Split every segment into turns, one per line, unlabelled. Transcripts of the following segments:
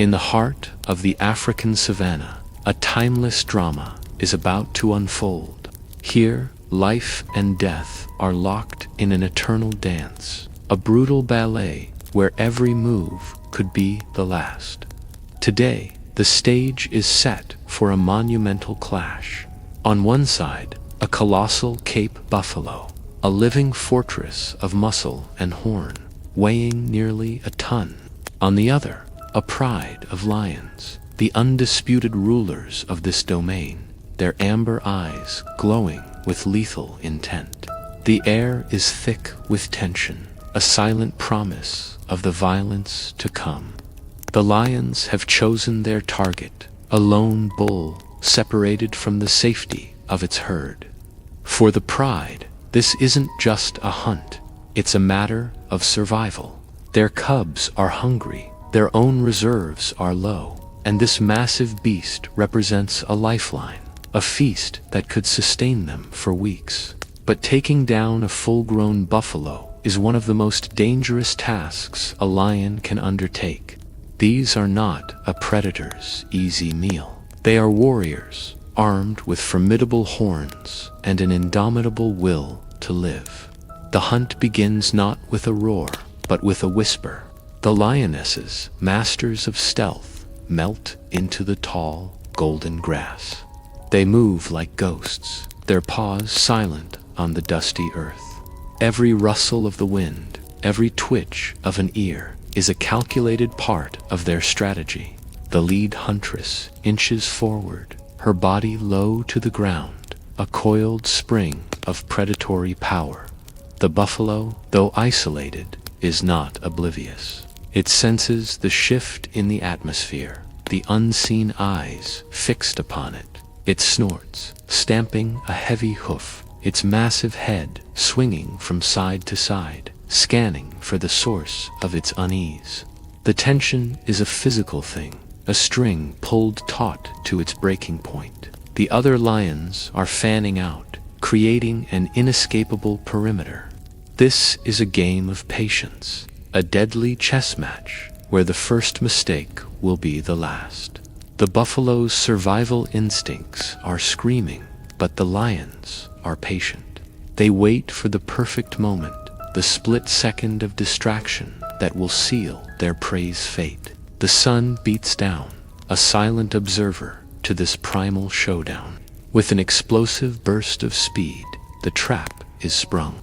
In the heart of the African savannah, a timeless drama is about to unfold. Here, life and death are locked in an eternal dance, a brutal ballet where every move could be the last. Today, the stage is set for a monumental clash. On one side, a colossal Cape buffalo, a living fortress of muscle and horn, weighing nearly a ton. On the other, a pride of lions, the undisputed rulers of this domain, their amber eyes glowing with lethal intent. The air is thick with tension, a silent promise of the violence to come. The lions have chosen their target, a lone bull separated from the safety of its herd. For the pride, this isn't just a hunt, it's a matter of survival. Their cubs are hungry, their own reserves are low, and this massive beast represents a lifeline, a feast that could sustain them for weeks. But taking down a full-grown buffalo is one of the most dangerous tasks a lion can undertake. These are not a predator's easy meal. They are warriors, armed with formidable horns and an indomitable will to live. The hunt begins not with a roar, but with a whisper. The lionesses, masters of stealth, melt into the tall, golden grass. They move like ghosts, their paws silent on the dusty earth. Every rustle of the wind, every twitch of an ear, is a calculated part of their strategy. The lead huntress inches forward, her body low to the ground, a coiled spring of predatory power. The buffalo, though isolated, is not oblivious. It senses the shift in the atmosphere, the unseen eyes fixed upon it. It snorts, stamping a heavy hoof, its massive head swinging from side to side, scanning for the source of its unease. The tension is a physical thing, a string pulled taut to its breaking point. The other lions are fanning out, creating an inescapable perimeter. This is a game of patience, a deadly chess match where the first mistake will be the last. The buffalo's survival instincts are screaming, but the lions are patient. They wait for the perfect moment, the split second of distraction that will seal their prey's fate. The sun beats down, a silent observer to this primal showdown. With an explosive burst of speed, the trap is sprung.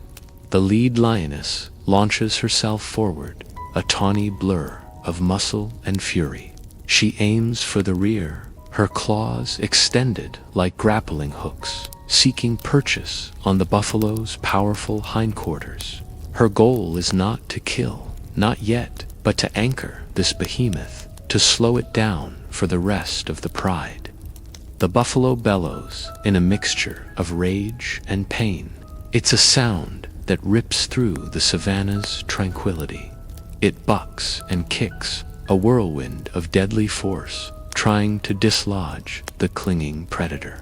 The lead lioness launches herself forward, a tawny blur of muscle and fury. She aims for the rear, her claws extended like grappling hooks, seeking purchase on the buffalo's powerful hindquarters. Her goal is not to kill, not yet, but to anchor this behemoth, to slow it down for the rest of the pride. The buffalo bellows in a mixture of rage and pain. It's a sound that rips through the savannah's tranquility. It bucks and kicks, a whirlwind of deadly force, trying to dislodge the clinging predator.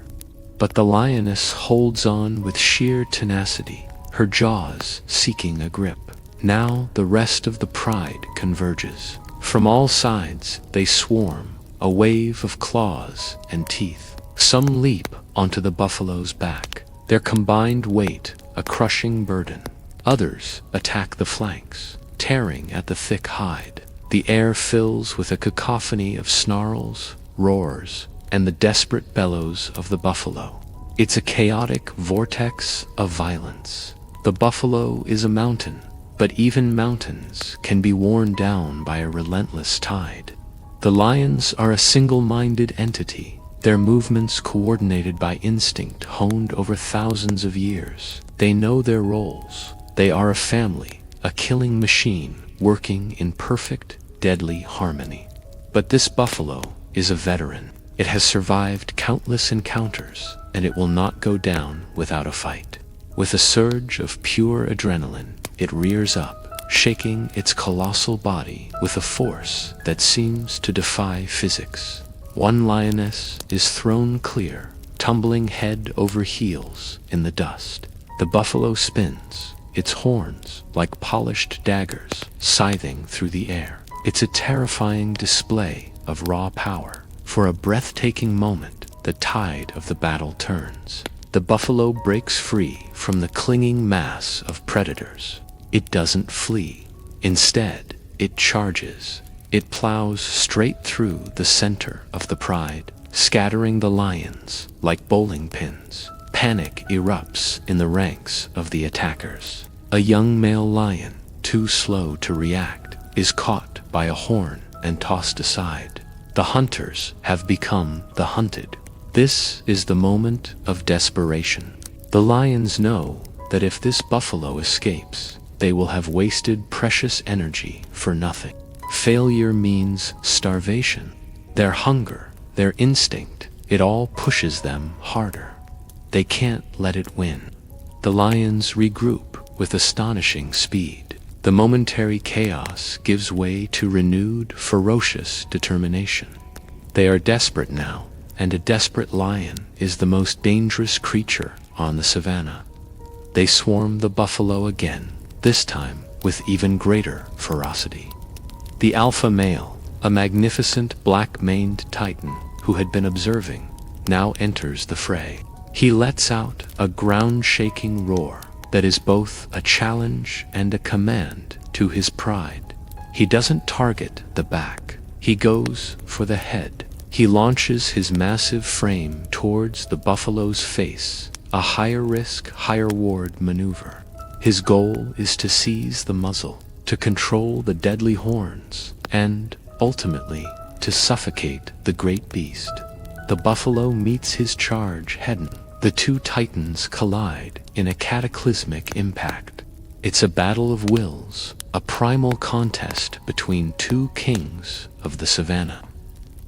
But the lioness holds on with sheer tenacity, her jaws seeking a grip. Now the rest of the pride converges. From all sides they swarm, a wave of claws and teeth. Some leap onto the buffalo's back, their combined weight a crushing burden. Others attack the flanks, tearing at the thick hide. The air fills with a cacophony of snarls, roars, and the desperate bellows of the buffalo. It's a chaotic vortex of violence. The buffalo is a mountain, but even mountains can be worn down by a relentless tide. The lions are a single-minded entity, their movements coordinated by instinct honed over thousands of years. They know their roles. They are a family, a killing machine, working in perfect, deadly harmony. But this buffalo is a veteran. It has survived countless encounters, and it will not go down without a fight. With a surge of pure adrenaline, it rears up, shaking its colossal body with a force that seems to defy physics. One lioness is thrown clear, tumbling head over heels in the dust. The buffalo spins, its horns like polished daggers scything through the air. It's a terrifying display of raw power. For a breathtaking moment, the tide of the battle turns. The buffalo breaks free from the clinging mass of predators. It doesn't flee. Instead, it charges. It plows straight through the center of the pride, scattering the lions like bowling pins. Panic erupts in the ranks of the attackers. A young male lion, too slow to react, is caught by a horn and tossed aside. The hunters have become the hunted. This is the moment of desperation. The lions know that if this buffalo escapes, they will have wasted precious energy for nothing. Failure means starvation. Their hunger, their instinct, it all pushes them harder. They can't let it win. The lions regroup with astonishing speed. The momentary chaos gives way to renewed, ferocious determination. They are desperate now, and a desperate lion is the most dangerous creature on the savannah. They swarm the buffalo again, this time with even greater ferocity. The alpha male, a magnificent black-maned titan who had been observing, now enters the fray. He lets out a ground-shaking roar that is both a challenge and a command to his pride. He doesn't target the back. He goes for the head. He launches his massive frame towards the buffalo's face, a higher-risk, higher-reward maneuver. His goal is to seize the muzzle, to control the deadly horns, and, ultimately, to suffocate the great beast. The buffalo meets his charge head-on. The two titans collide in a cataclysmic impact. It's a battle of wills, a primal contest between two kings of the savannah.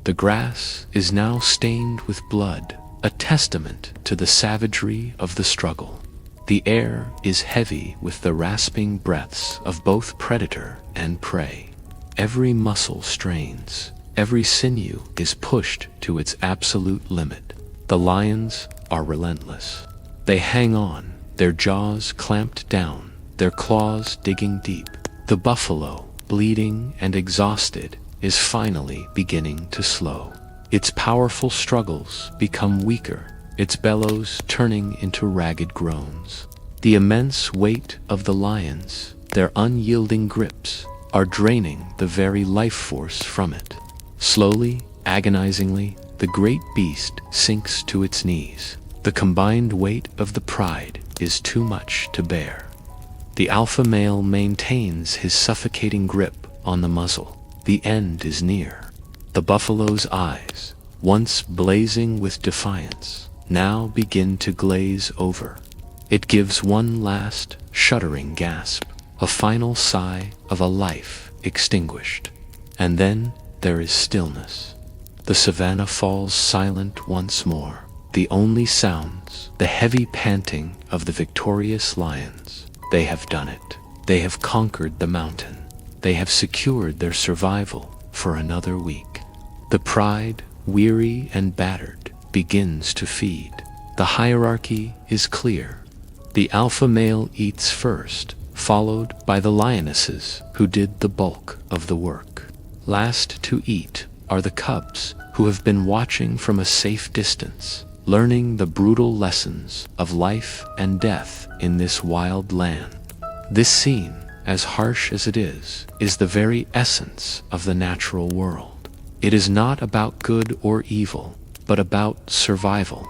The grass is now stained with blood, a testament to the savagery of the struggle. The air is heavy with the rasping breaths of both predator and prey. Every muscle strains, every sinew is pushed to its absolute limit. The lions are relentless. They hang on, their jaws clamped down, their claws digging deep. The buffalo, bleeding and exhausted, is finally beginning to slow. Its powerful struggles become weaker, its bellows turning into ragged groans. The immense weight of the lions, their unyielding grips, are draining the very life force from it. Slowly, agonizingly, the great beast sinks to its knees. The combined weight of the pride is too much to bear. The alpha male maintains his suffocating grip on the muzzle. The end is near. The buffalo's eyes, once blazing with defiance, now begin to glaze over. It gives one last, shuddering gasp, a final sigh of a life extinguished. And then there is stillness. The savannah falls silent once more. The only sounds, the heavy panting of the victorious lions. They have done it. They have conquered the mountain. They have secured their survival for another week. The pride, weary and battered, begins to feed. The hierarchy is clear. The alpha male eats first, followed by the lionesses who did the bulk of the work. Last to eat are the cubs who have been watching from a safe distance, learning the brutal lessons of life and death in this wild land. This scene, as harsh as it is the very essence of the natural world. It is not about good or evil, but about survival.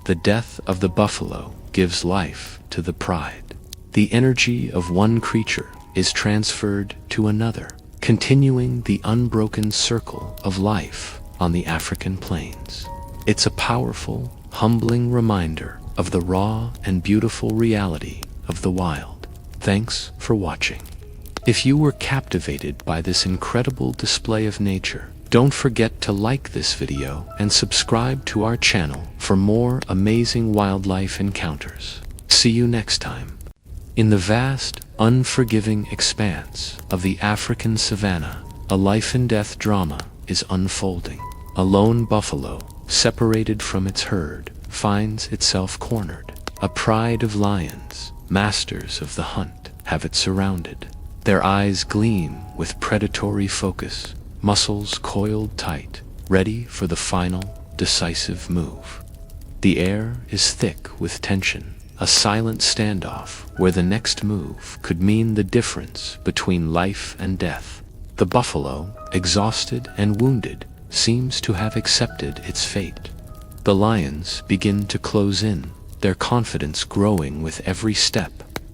The death of the buffalo gives life to the pride. The energy of one creature is transferred to another, continuing the unbroken circle of life on the African plains. It's a powerful, humbling reminder of the raw and beautiful reality of the wild. Thanks for watching. If you were captivated by this incredible display of nature, don't forget to like this video and subscribe to our channel for more amazing wildlife encounters. See you next time. In the vast, unforgiving expanse of the African savannah, a life-and-death drama is unfolding. A lone buffalo, separated from its herd, finds itself cornered. A pride of lions, masters of the hunt, have it surrounded. Their eyes gleam with predatory focus, muscles coiled tight, ready for the final, decisive move. The air is thick with tension, a silent standoff where the next move could mean the difference between life and death. The buffalo, exhausted and wounded, seems to have accepted its fate. The lions begin to close in, their confidence growing with every step.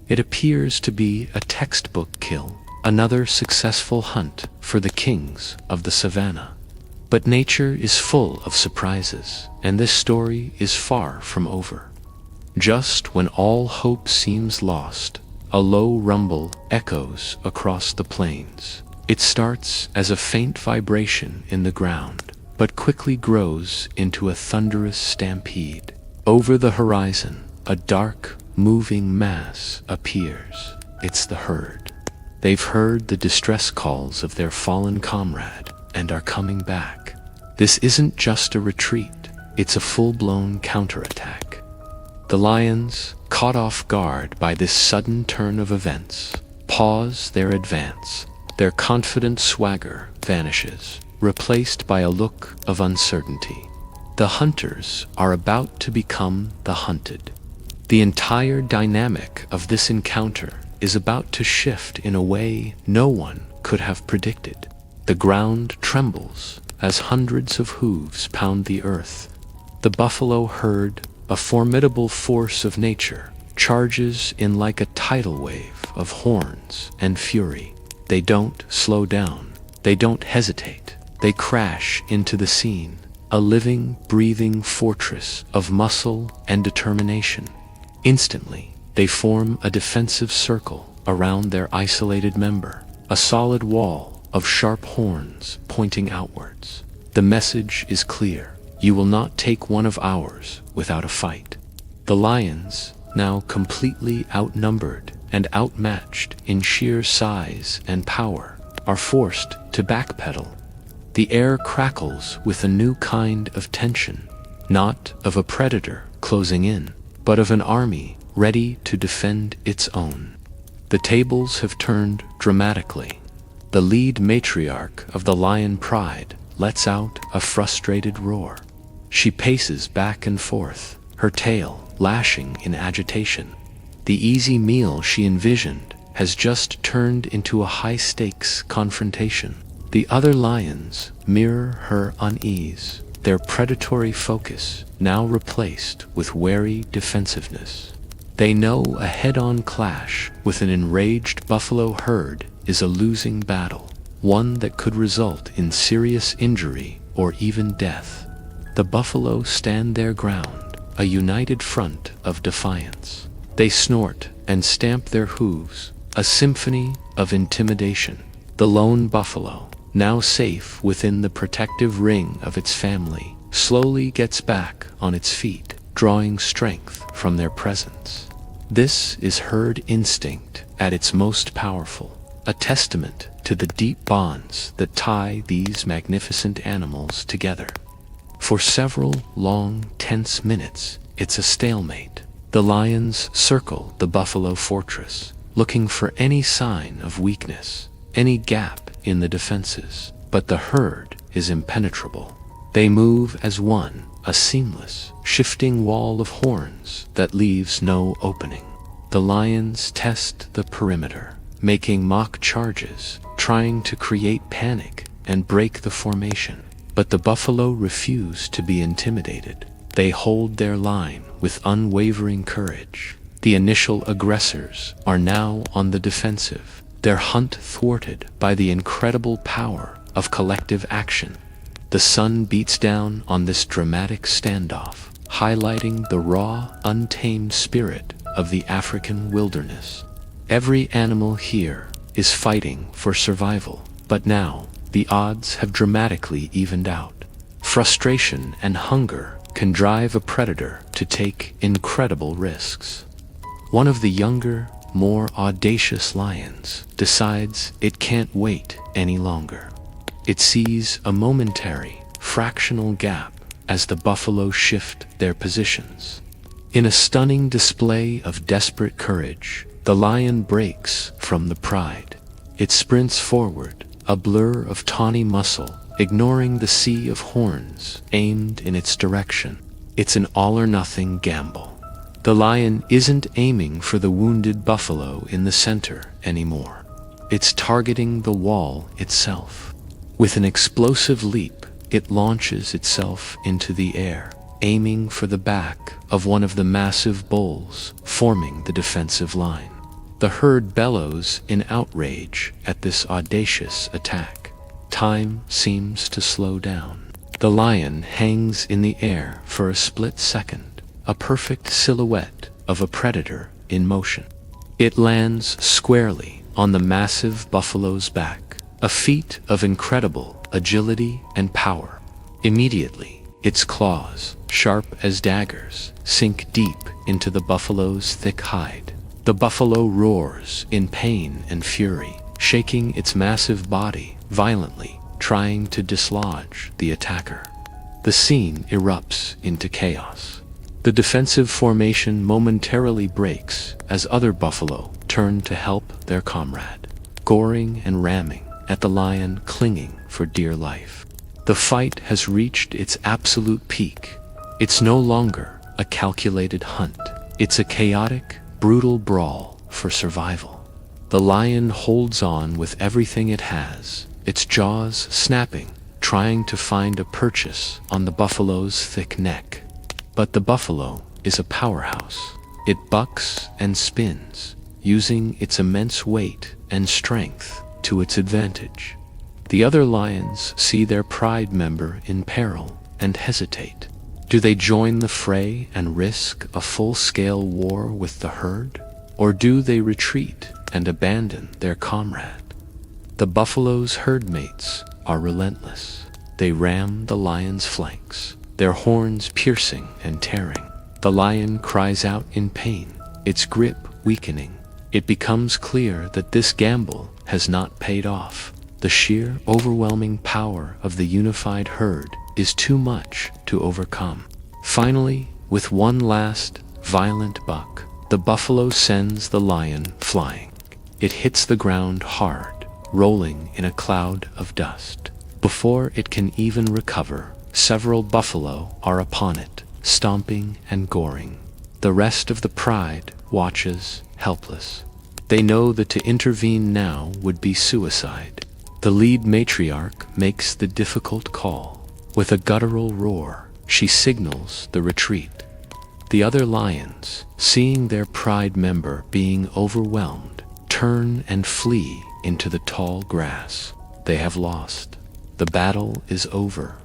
It appears to be a textbook kill, another successful hunt for the kings of the savannah. But nature is full of surprises, and this story is far from over. Just when all hope seems lost, a low rumble echoes across the plains. It starts as a faint vibration in the ground, but quickly grows into a thunderous stampede. Over the horizon, a dark, moving mass appears. It's the herd. They've heard the distress calls of their fallen comrade and are coming back. This isn't just a retreat, it's a full-blown counterattack. The lions, caught off guard by this sudden turn of events, pause their advance. Their confident swagger vanishes, replaced by a look of uncertainty. The hunters are about to become the hunted. The entire dynamic of this encounter is about to shift in a way no one could have predicted. The ground trembles as hundreds of hooves pound the earth. The buffalo herd, a formidable force of nature, charges in like a tidal wave of horns and fury. They don't slow down. They don't hesitate. They crash into the scene, a living, breathing fortress of muscle and determination. Instantly, they form a defensive circle around their isolated member, a solid wall of sharp horns pointing outwards. The message is clear. You will not take one of ours without a fight. The lions, now completely outnumbered and outmatched in sheer size and power, are forced to backpedal. The air crackles with a new kind of tension, not of a predator closing in, but of an army ready to defend its own. The tables have turned dramatically. The lead matriarch of the lion pride lets out a frustrated roar. She paces back and forth, her tail lashing in agitation. The easy meal she envisioned has just turned into a high-stakes confrontation. The other lions mirror her unease, their predatory focus now replaced with wary defensiveness. They know a head-on clash with an enraged buffalo herd is a losing battle, one that could result in serious injury or even death. The buffalo stand their ground, a united front of defiance. They snort and stamp their hooves, a symphony of intimidation. The lone buffalo, now safe within the protective ring of its family, slowly gets back on its feet, drawing strength from their presence. This is herd instinct at its most powerful, a testament to the deep bonds that tie these magnificent animals together. For several long, tense minutes, it's a stalemate. The lions circle the buffalo fortress, looking for any sign of weakness, any gap in the defenses, but the herd is impenetrable. They move as one, a seamless, shifting wall of horns that leaves no opening. The lions test the perimeter, making mock charges, trying to create panic and break the formation. But the buffalo refuse to be intimidated. They hold their line with unwavering courage. The initial aggressors are now on the defensive, their hunt thwarted by the incredible power of collective action. The sun beats down on this dramatic standoff, highlighting the raw, untamed spirit of the African wilderness. Every animal here is fighting for survival, but now the odds have dramatically evened out. Frustration and hunger can drive a predator to take incredible risks. One of the younger, more audacious lions decides it can't wait any longer. It sees a momentary, fractional gap as the buffalo shift their positions. In a stunning display of desperate courage, the lion breaks from the pride. It sprints forward, a blur of tawny muscle, ignoring the sea of horns aimed in its direction. It's an all-or-nothing gamble. The lion isn't aiming for the wounded buffalo in the center anymore. It's targeting the wall itself. With an explosive leap, it launches itself into the air, aiming for the back of one of the massive bulls forming the defensive line. The herd bellows in outrage at this audacious attack. Time seems to slow down. The lion hangs in the air for a split second, a perfect silhouette of a predator in motion. It lands squarely on the massive buffalo's back, a feat of incredible agility and power. Immediately, its claws, sharp as daggers, sink deep into the buffalo's thick hide. The buffalo roars in pain and fury, shaking its massive body violently, trying to dislodge the attacker. The scene erupts into chaos. The defensive formation momentarily breaks as other buffalo turn to help their comrade, goring and ramming at the lion clinging for dear life. The fight has reached its absolute peak. It's no longer a calculated hunt. It's a chaotic, brutal brawl for survival. The lion holds on with everything it has, its jaws snapping, trying to find a purchase on the buffalo's thick neck. But the buffalo is a powerhouse. It bucks and spins, using its immense weight and strength to its advantage. The other lions see their pride member in peril and hesitate. Do they join the fray and risk a full-scale war with the herd? Or do they retreat and abandon their comrade? The buffalo's herd mates are relentless. They ram the lion's flanks, their horns piercing and tearing. The lion cries out in pain, its grip weakening. It becomes clear that this gamble has not paid off. The sheer, overwhelming power of the unified herd is too much to overcome. Finally, with one last, violent buck, the buffalo sends the lion flying. It hits the ground hard, rolling in a cloud of dust. Before it can even recover, several buffalo are upon it, stomping and goring. The rest of the pride watches, helpless. They know that to intervene now would be suicide. The lead matriarch makes the difficult call. With a guttural roar, she signals the retreat. The other lions, seeing their pride member being overwhelmed, turn and flee into the tall grass. They have lost. The battle is over.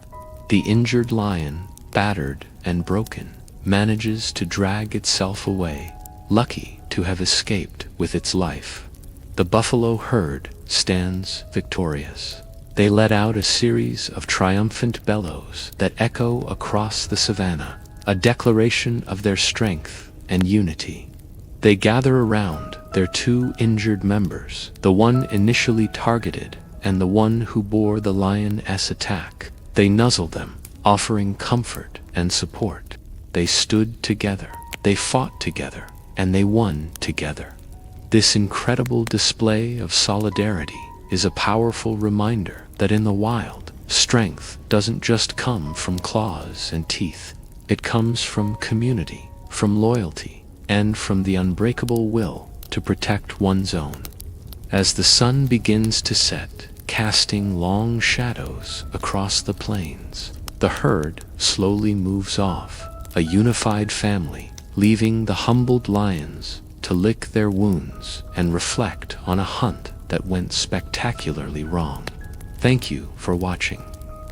The injured lion, battered and broken, manages to drag itself away, lucky to have escaped with its life. The buffalo herd stands victorious. They let out a series of triumphant bellows that echo across the savannah, a declaration of their strength and unity. They gather around their two injured members, the one initially targeted and the one who bore the lioness attack. They nuzzle them, offering comfort and support. They stood together, they fought together, and they won together. This incredible display of solidarity is a powerful reminder that in the wild, strength doesn't just come from claws and teeth. It comes from community, from loyalty, and from the unbreakable will to protect one's own. As the sun begins to set, casting long shadows across the plains, the herd slowly moves off, a unified family, leaving the humbled lions to lick their wounds and reflect on a hunt that went spectacularly wrong. Thank you for watching.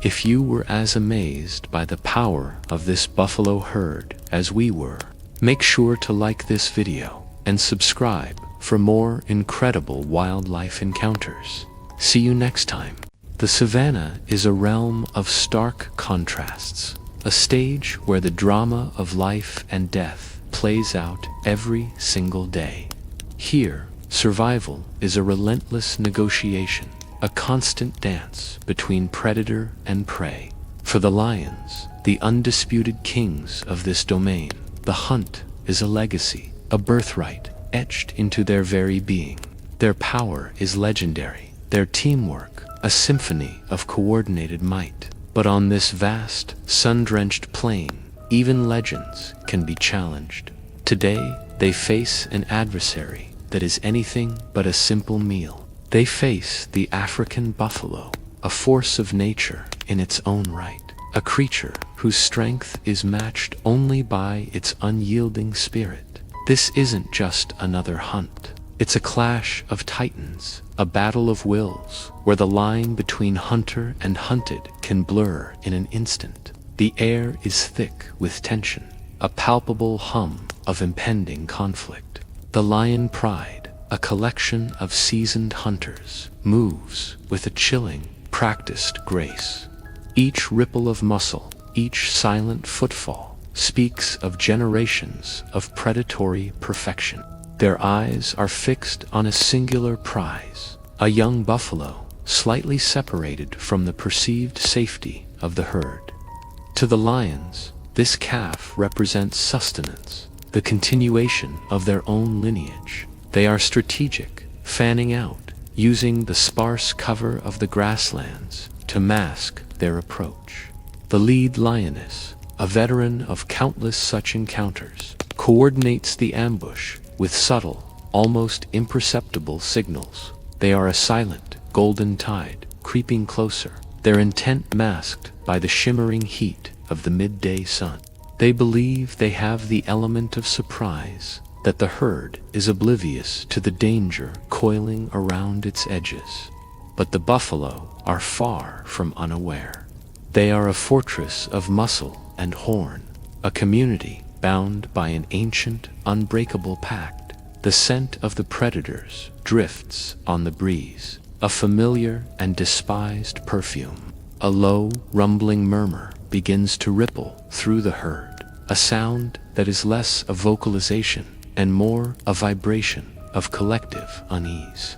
If you were as amazed by the power of this buffalo herd as we were, make sure to like this video and subscribe for more incredible wildlife encounters. See you next time. The savannah is a realm of stark contrasts, a stage where the drama of life and death plays out every single day. Here, survival is a relentless negotiation, a constant dance between predator and prey. For the lions, the undisputed kings of this domain, the hunt is a legacy, a birthright etched into their very being. Their power is legendary, their teamwork a symphony of coordinated might. But on this vast, sun-drenched plain, even legends can be challenged. Today, they face an adversary that is anything but a simple meal. They face the African buffalo, a force of nature in its own right, a creature whose strength is matched only by its unyielding spirit. This isn't just another hunt. It's a clash of titans, a battle of wills, where the line between hunter and hunted can blur in an instant. The air is thick with tension, a palpable hum of impending conflict. The lion pride, a collection of seasoned hunters, moves with a chilling, practiced grace. Each ripple of muscle, each silent footfall, speaks of generations of predatory perfection. Their eyes are fixed on a singular prize, a young buffalo, slightly separated from the perceived safety of the herd. To the lions, this calf represents sustenance, the continuation of their own lineage. They are strategic, fanning out, using the sparse cover of the grasslands to mask their approach. The lead lioness, a veteran of countless such encounters, coordinates the ambush with subtle, almost imperceptible signals. They are a silent, golden tide, creeping closer, their intent masked by the shimmering heat of the midday sun. They believe they have the element of surprise, that the herd is oblivious to the danger coiling around its edges. But the buffalo are far from unaware. They are a fortress of muscle and horn, a community bound by an ancient, unbreakable pact. The scent of the predators drifts on the breeze, a familiar and despised perfume. A low, rumbling murmur begins to ripple through the herd, a sound that is less a vocalization and more a vibration of collective unease.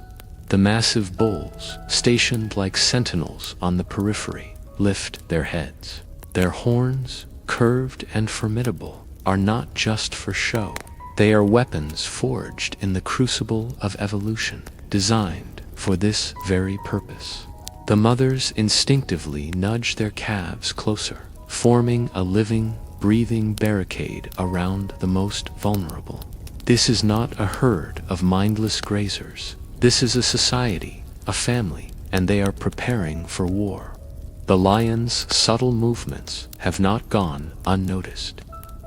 The massive bulls, stationed like sentinels on the periphery, lift their heads. Their horns, curved and formidable, are not just for show. They are weapons forged in the crucible of evolution, designed for this very purpose. The mothers instinctively nudge their calves closer, forming a living, breathing barricade around the most vulnerable. This is not a herd of mindless grazers. This is a society, a family, and they are preparing for war. The lion's subtle movements have not gone unnoticed.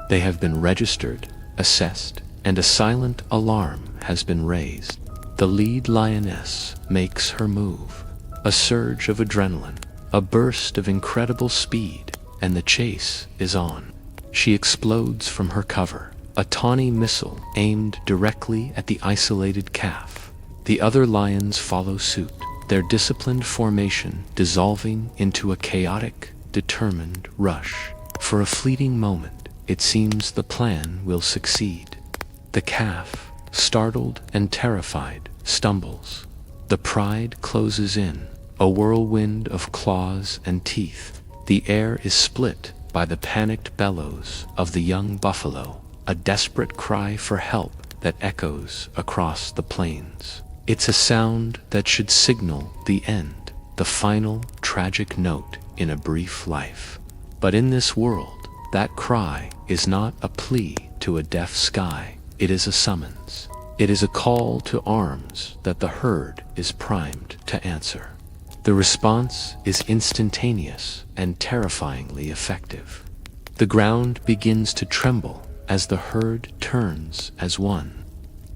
They have been registered, assessed, and a silent alarm has been raised. The lead lioness makes her move. A surge of adrenaline, a burst of incredible speed, and the chase is on. She explodes from her cover, a tawny missile aimed directly at the isolated calf. The other lions follow suit, their disciplined formation dissolving into a chaotic, determined rush. For a fleeting moment, it seems the plan will succeed. The calf, startled and terrified, stumbles. The pride closes in, a whirlwind of claws and teeth. The air is split by the panicked bellows of the young buffalo, a desperate cry for help that echoes across the plains. It's a sound that should signal the end, the final tragic note in a brief life. But in this world, that cry is not a plea to a deaf sky. It is a summons. It is a call to arms that the herd is primed to answer. The response is instantaneous and terrifyingly effective. The ground begins to tremble as the herd turns as one.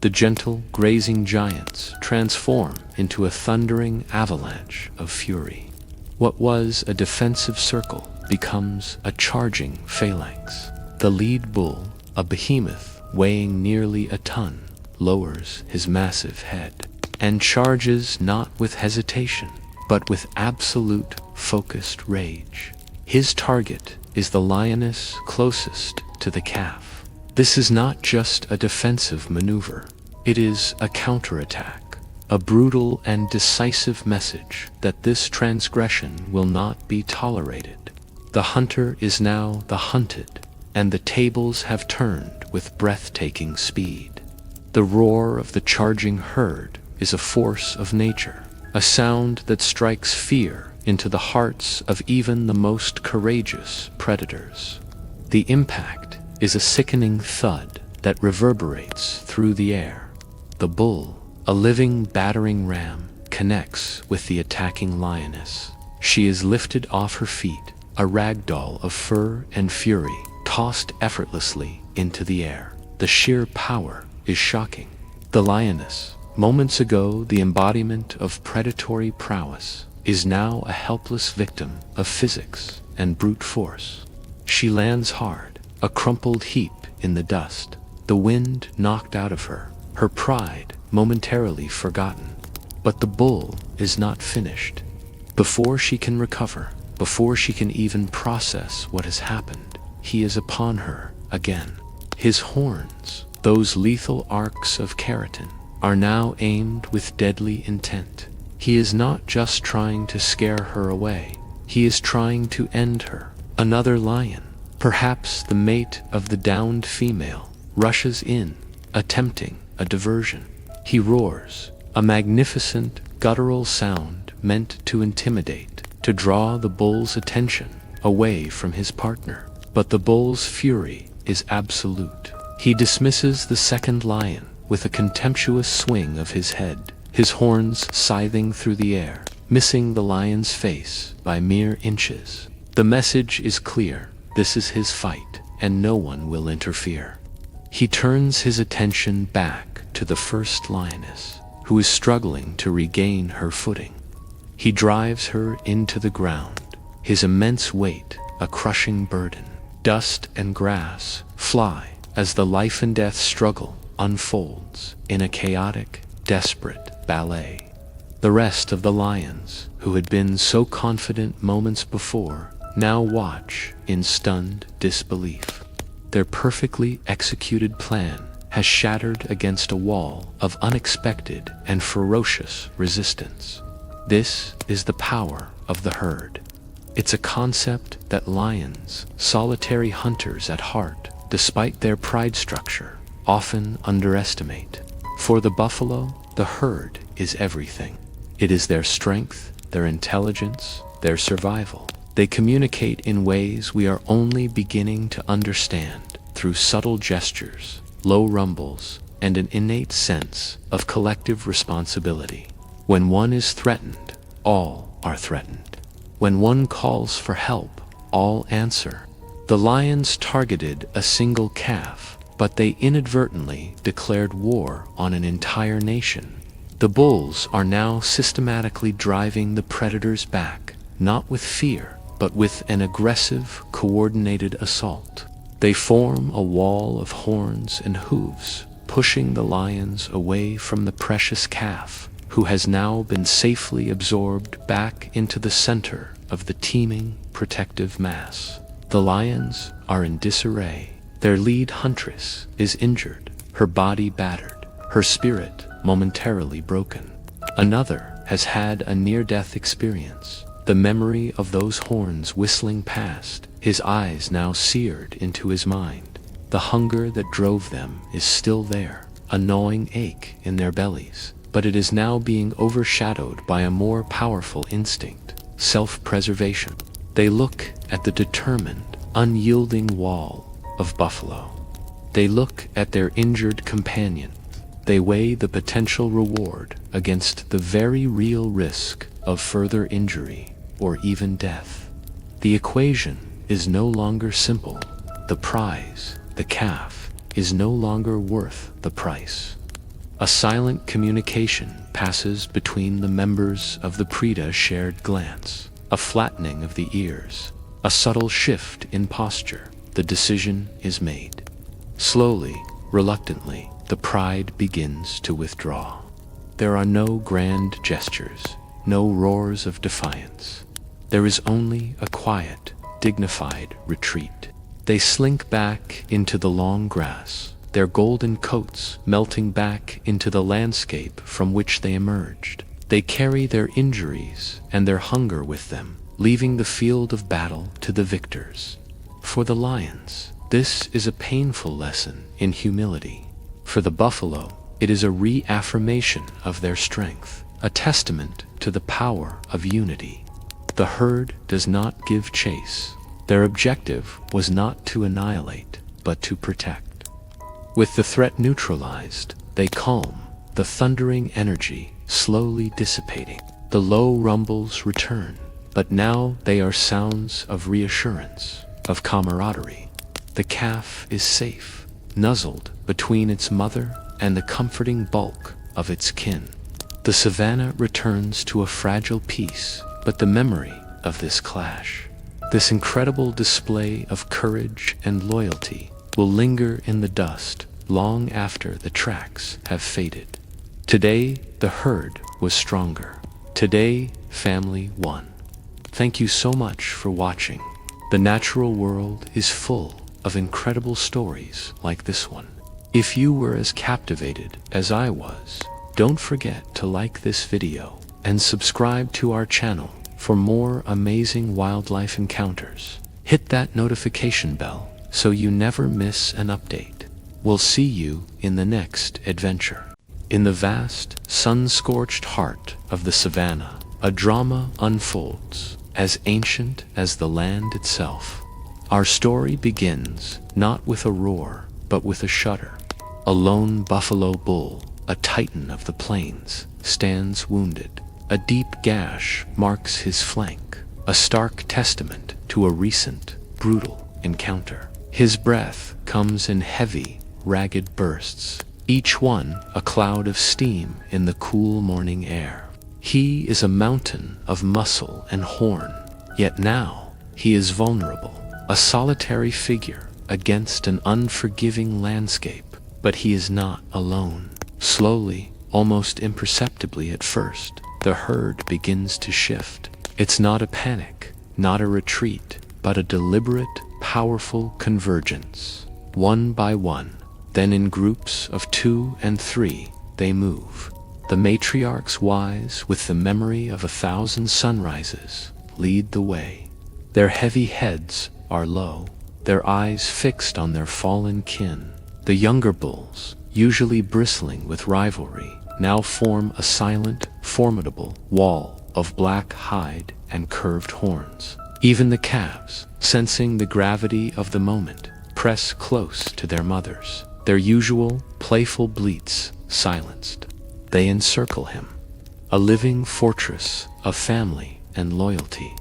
The gentle, grazing giants transform into a thundering avalanche of fury. What was a defensive circle becomes a charging phalanx. The lead bull, a behemoth weighing nearly a ton, lowers his massive head and charges not with hesitation, but with absolute, focused rage. His target is the lioness closest to the calf. This is not just a defensive maneuver. It is a counterattack, a brutal and decisive message that this transgression will not be tolerated. The hunter is now the hunted, and the tables have turned with breathtaking speed. The roar of the charging herd is a force of nature, a sound that strikes fear into the hearts of even the most courageous predators. The impact is a sickening thud that reverberates through the air. The bull, a living battering ram, connects with the attacking lioness. She is lifted off her feet, a rag doll of fur and fury, tossed effortlessly into the air. The sheer power is shocking. The lioness, moments ago the embodiment of predatory prowess, is now a helpless victim of physics and brute force. She lands hard, a crumpled heap in the dust, the wind knocked out of her, her pride momentarily forgotten. But the bull is not finished. Before she can recover, before she can even process what has happened, he is upon her again. His horns, those lethal arcs of keratin, are now aimed with deadly intent. He is not just trying to scare her away, he is trying to end her. Another lion, perhaps the mate of the downed female, rushes in, attempting a diversion. He roars, a magnificent guttural sound meant to intimidate, to draw the bull's attention away from his partner. But the bull's fury is absolute. He dismisses the second lion with a contemptuous swing of his head, his horns scything through the air, missing the lion's face by mere inches. The message is clear: this is his fight, and no one will interfere. He turns his attention back to the first lioness, who is struggling to regain her footing. He drives her into the ground, his immense weight a crushing burden. Dust and grass fly as the life and death struggle unfolds in a chaotic, desperate ballet. The rest of the lions, who had been so confident moments before, now watch in stunned disbelief. Their perfectly executed plan has shattered against a wall of unexpected and ferocious resistance. This is the power of the herd. It's a concept that lions, solitary hunters at heart, despite their pride structure, often underestimate. For the buffalo, the herd is everything. It is their strength, their intelligence, their survival. They communicate in ways we are only beginning to understand, through subtle gestures, low rumbles, and an innate sense of collective responsibility. When one is threatened, all are threatened. When one calls for help, all answer. The lions targeted a single calf, but they inadvertently declared war on an entire nation. The bulls are now systematically driving the predators back, not with fear, but with an aggressive, coordinated assault. They form a wall of horns and hooves, pushing the lions away from the precious calf, who has now been safely absorbed back into the center of the teeming, protective mass. The lions are in disarray. Their lead huntress is injured, her body battered, her spirit momentarily broken. Another has had a near-death experience, the memory of those horns whistling past, his eyes now seared into his mind. The hunger that drove them is still there, a gnawing ache in their bellies, but it is now being overshadowed by a more powerful instinct, self-preservation. They look at the determined, unyielding wall of buffalo. They look at their injured companion. They weigh the potential reward against the very real risk of further injury or even death. The equation is no longer simple. The prize, the calf, is no longer worth the price. A silent communication passes between the members of the preda's shared glance, a flattening of the ears, a subtle shift in posture. The decision is made. Slowly, reluctantly, the pride begins to withdraw. There are no grand gestures, no roars of defiance. There is only a quiet, dignified retreat. They slink back into the long grass, their golden coats melting back into the landscape from which they emerged. They carry their injuries and their hunger with them, leaving the field of battle to the victors. For the lions, this is a painful lesson in humility. For the buffalo, it is a reaffirmation of their strength. a testament to the power of unity. The herd does not give chase. Their objective was not to annihilate, but to protect. With the threat neutralized, they calm, the thundering energy slowly dissipating. The low rumbles return, but now they are sounds of reassurance, of camaraderie. The calf is safe, nuzzled between its mother and the comforting bulk of its kin. The savannah returns to a fragile peace, but the memory of this clash, this incredible display of courage and loyalty, will linger in the dust long after the tracks have faded. Today, the herd was stronger. Today, family won. Thank you so much for watching. The natural world is full of incredible stories like this one. If you were as captivated as I was, don't forget to like this video and subscribe to our channel for more amazing wildlife encounters. Hit that notification bell so you never miss an update. We'll see you in the next adventure. In the vast, sun-scorched heart of the savannah, a drama unfolds, as ancient as the land itself. Our story begins not with a roar, but with a shudder. A lone buffalo bull, a titan of the plains, stands wounded. A deep gash marks his flank, a stark testament to a recent, brutal encounter. His breath comes in heavy, ragged bursts, each one a cloud of steam in the cool morning air. He is a mountain of muscle and horn, yet now he is vulnerable, a solitary figure against an unforgiving landscape. But he is not alone. Slowly, almost imperceptibly at first, the herd begins to shift. It's not a panic, not a retreat, but a deliberate, powerful convergence. One by one, then in groups of 2 and 3, they move. The matriarchs, wise with the memory of 1,000 sunrises, lead the way. Their heavy heads are low, their eyes fixed on their fallen kin. The younger bulls, usually bristling with rivalry, now form a silent, formidable wall of black hide and curved horns. Even the calves, sensing the gravity of the moment, press close to their mothers, their usual, playful bleats silenced. They encircle him, a living fortress of family and loyalty.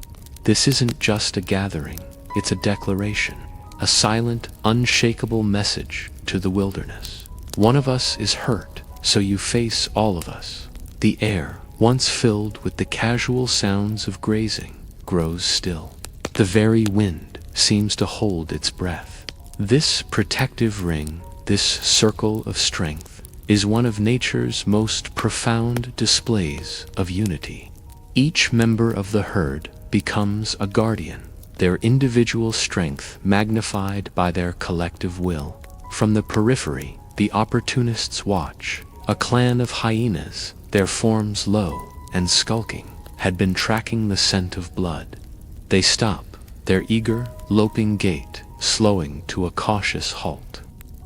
This isn't just a gathering, it's a declaration, a silent, unshakable message to the wilderness. One of us is hurt, so you face all of us. The air, once filled with the casual sounds of grazing, grows still. The very wind seems to hold its breath. This protective ring, this circle of strength, is one of nature's most profound displays of unity. Each member of the herd becomes a guardian, their individual strength magnified by their collective will. From the periphery, the opportunists watch. A clan of hyenas, their forms low and skulking, had been tracking the scent of blood. They stop, their eager, loping gait slowing to a cautious halt.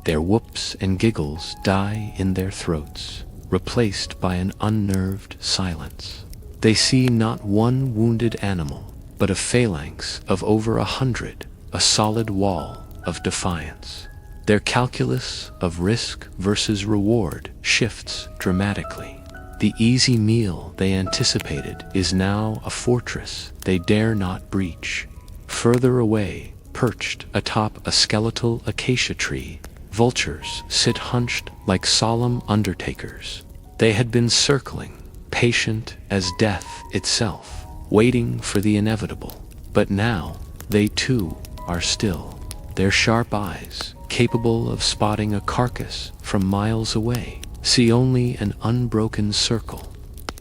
Their whoops and giggles die in their throats, replaced by an unnerved silence. They see not one wounded animal, but a phalanx of over 100, a solid wall of defiance. Their calculus of risk versus reward shifts dramatically. The easy meal they anticipated is now a fortress they dare not breach. Further away, perched atop a skeletal acacia tree, vultures sit hunched like solemn undertakers. They had been circling, patient as death itself, waiting for the inevitable. But now, they too are still, their sharp eyes, capable of spotting a carcass from miles away, see only an unbroken circle.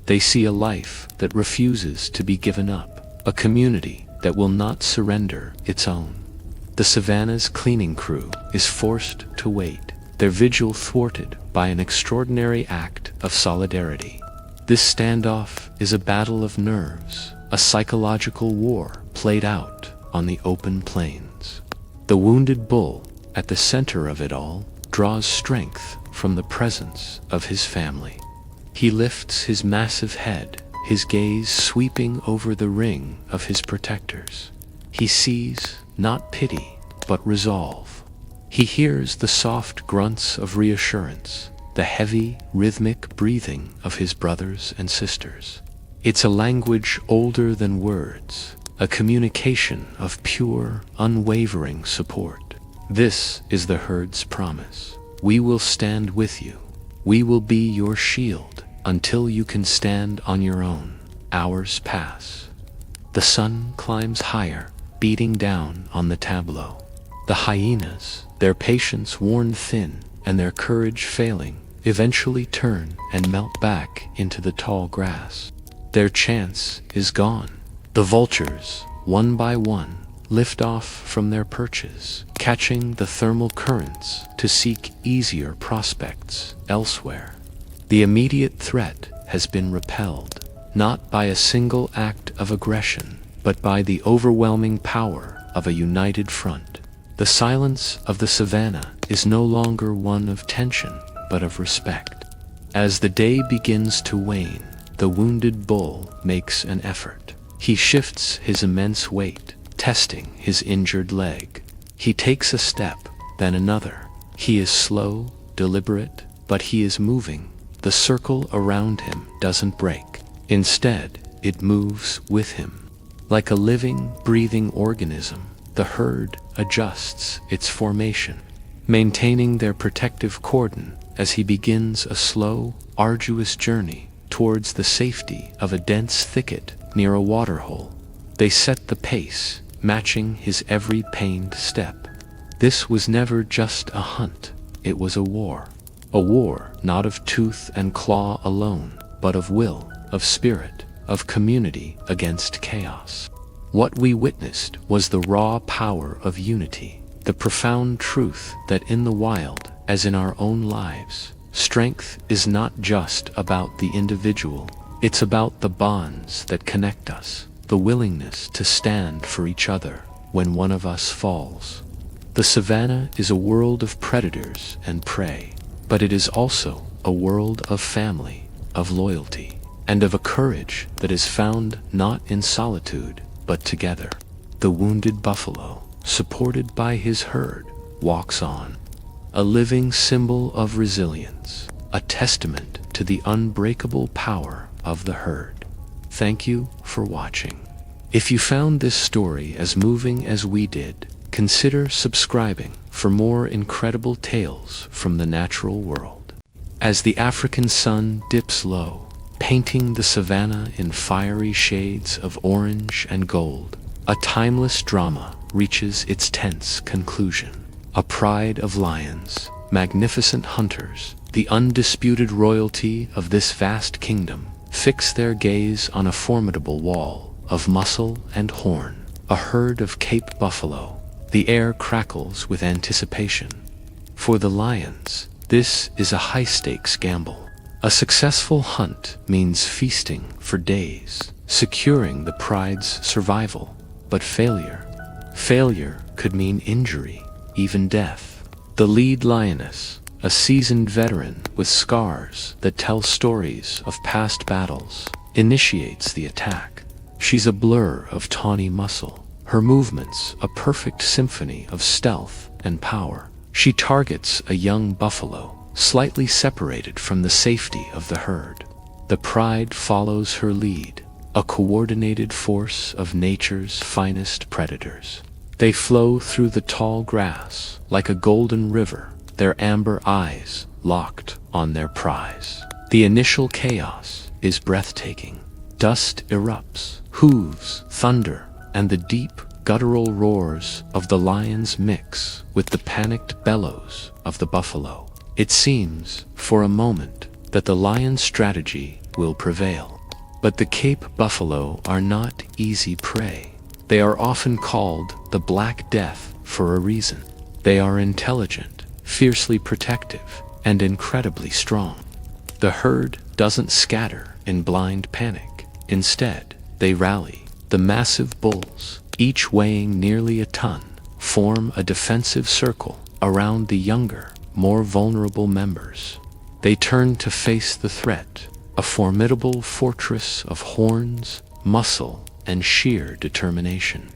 They see a life that refuses to be given up, a community that will not surrender its own. The savannah's cleaning crew is forced to wait, their vigil thwarted by an extraordinary act of solidarity. This standoff is a battle of nerves, a psychological war played out on the open plains. The wounded bull, at the center of it all, draws strength from the presence of his family. He lifts his massive head, his gaze sweeping over the ring of his protectors. He sees not pity, but resolve. He hears the soft grunts of reassurance, the heavy, rhythmic breathing of his brothers and sisters. It's a language older than words, a communication of pure, unwavering support. This is the herd's promise. We will stand with you. We will be your shield until you can stand on your own. Hours pass. The sun climbs higher, beating down on the tableau. The hyenas, their patience worn thin and their courage failing, eventually turn and melt back into the tall grass. Their chance is gone. The vultures, one by one, lift off from their perches, catching the thermal currents to seek easier prospects elsewhere. The immediate threat has been repelled, not by a single act of aggression, but by the overwhelming power of a united front. The silence of the savannah is no longer one of tension, but of respect. As the day begins to wane, the wounded bull makes an effort. He shifts his immense weight, testing his injured leg. He takes a step, then another. He is slow, deliberate, but he is moving. The circle around him doesn't break. Instead, it moves with him. Like a living, breathing organism, the herd adjusts its formation, maintaining their protective cordon as he begins a slow, arduous journey towards the safety of a dense thicket near a waterhole. They set the pace, matching his every pained step. This was never just a hunt, it was a war. A war not of tooth and claw alone, but of will, of spirit, of community against chaos. What we witnessed was the raw power of unity, the profound truth that in the wild, as in our own lives, strength is not just about the individual, it's about the bonds that connect us, the willingness to stand for each other when one of us falls. The savannah is a world of predators and prey, but it is also a world of family, of loyalty, and of a courage that is found not in solitude, but together. The wounded buffalo, supported by his herd, walks on, a living symbol of resilience, a testament to the unbreakable power of the herd. Thank you for watching. If you found this story as moving as we did, consider subscribing for more incredible tales from the natural world. As the African sun dips low, painting the savannah in fiery shades of orange and gold, a timeless drama reaches its tense conclusion. A pride of lions, magnificent hunters, the undisputed royalty of this vast kingdom, fix their gaze on a formidable wall of muscle and horn, a herd of Cape buffalo. The air crackles with anticipation. For the lions, this is a high-stakes gamble. A successful hunt means feasting for days, securing the pride's survival. But failure could mean injury, even death. The lead lioness, a seasoned veteran with scars that tell stories of past battles, initiates the attack. She's a blur of tawny muscle, her movements a perfect symphony of stealth and power. She targets a young buffalo, slightly separated from the safety of the herd. The pride follows her lead, a coordinated force of nature's finest predators. They flow through the tall grass like a golden river, their amber eyes locked on their prize. The initial chaos is breathtaking. Dust erupts, hooves, thunder, and the deep, guttural roars of the lions mix with the panicked bellows of the buffalo. It seems, for a moment, that the lion's strategy will prevail. But the Cape buffalo are not easy prey. They are often called the Black Death for a reason. They are intelligent, fiercely protective, and incredibly strong. The herd doesn't scatter in blind panic. Instead, they rally. The massive bulls, each weighing nearly a ton, form a defensive circle around the younger, more vulnerable members. They turn to face the threat, a formidable fortress of horns, muscle, and sheer determination.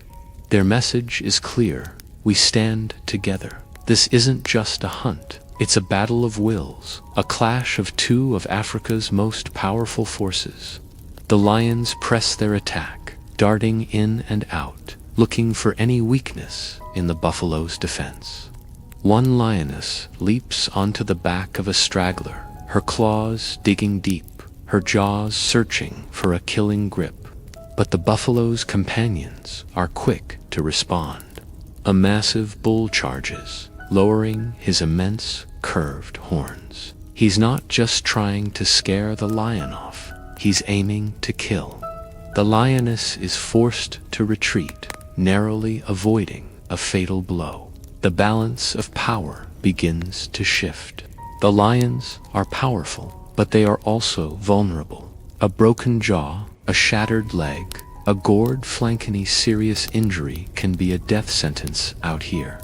Their message is clear: we stand together. This isn't just a hunt, it's a battle of wills, a clash of two of Africa's most powerful forces. The lions press their attack, darting in and out, looking for any weakness in the buffalo's defense. One lioness leaps onto the back of a straggler, her claws digging deep, her jaws searching for a killing grip. But the buffalo's companions are quick to respond. A massive bull charges, lowering his immense curved horns. He's not just trying to scare the lion off, he's aiming to kill. The lioness is forced to retreat, narrowly avoiding a fatal blow. The balance of power begins to shift. The lions are powerful, but they are also vulnerable. A broken jaw, a shattered leg, a gored flank, any serious injury can be a death sentence out here.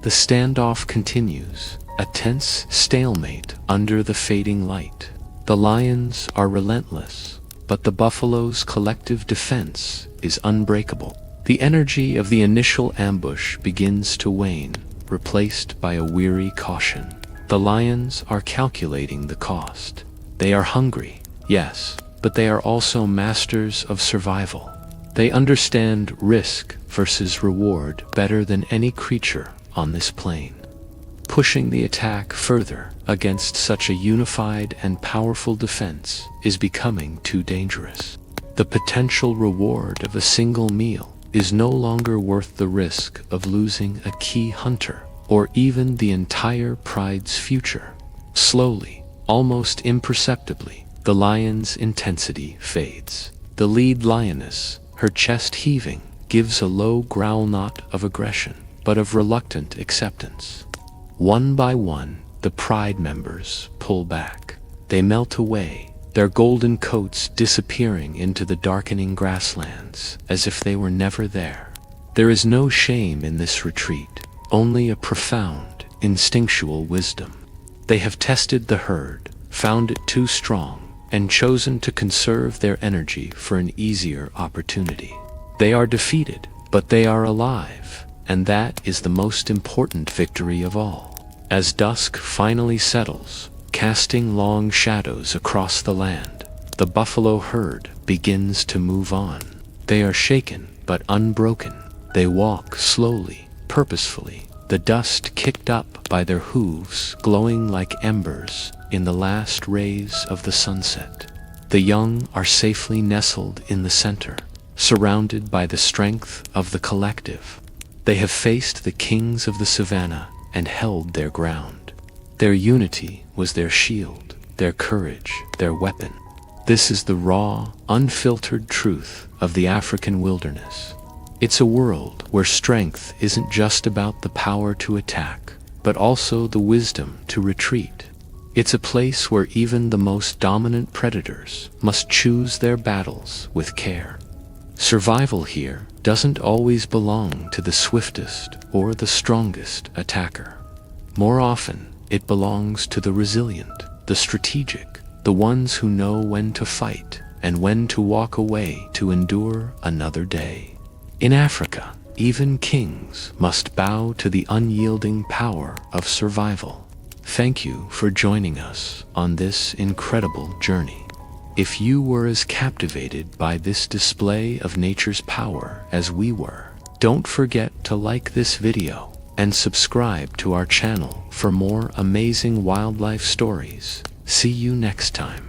The standoff continues, a tense stalemate under the fading light. The lions are relentless, but the buffalo's collective defense is unbreakable. The energy of the initial ambush begins to wane, replaced by a weary caution. The lions are calculating the cost. They are hungry, yes, but they are also masters of survival. They understand risk versus reward better than any creature on this plane. Pushing the attack further against such a unified and powerful defense is becoming too dangerous. The potential reward of a single meal is no longer worth the risk of losing a key hunter, or even the entire pride's future. Slowly, almost imperceptibly, the lion's intensity fades. The lead lioness, her chest heaving, gives a low growl, not of aggression, but of reluctant acceptance. One by one, the pride members pull back. They melt away, their golden coats disappearing into the darkening grasslands, as if they were never there. There is no shame in this retreat, only a profound, instinctual wisdom. They have tested the herd, found it too strong, and chosen to conserve their energy for an easier opportunity. They are defeated, but they are alive, and that is the most important victory of all. As dusk finally settles, casting long shadows across the land, the buffalo herd begins to move on. They are shaken but unbroken. They walk slowly, purposefully, the dust kicked up by their hooves glowing like embers in the last rays of the sunset. The young are safely nestled in the center, surrounded by the strength of the collective. They have faced the kings of the savannah and held their ground. Their unity was their shield, their courage, their weapon. This is the raw, unfiltered truth of the African wilderness. It's a world where strength isn't just about the power to attack, but also the wisdom to retreat. It's a place where even the most dominant predators must choose their battles with care. Survival here doesn't always belong to the swiftest or the strongest attacker. More often, it belongs to the resilient, the strategic, the ones who know when to fight and when to walk away to endure another day. In Africa, even kings must bow to the unyielding power of survival. Thank you for joining us on this incredible journey. If you were as captivated by this display of nature's power as we were, don't forget to like this video and subscribe to our channel for more amazing wildlife stories. See you next time.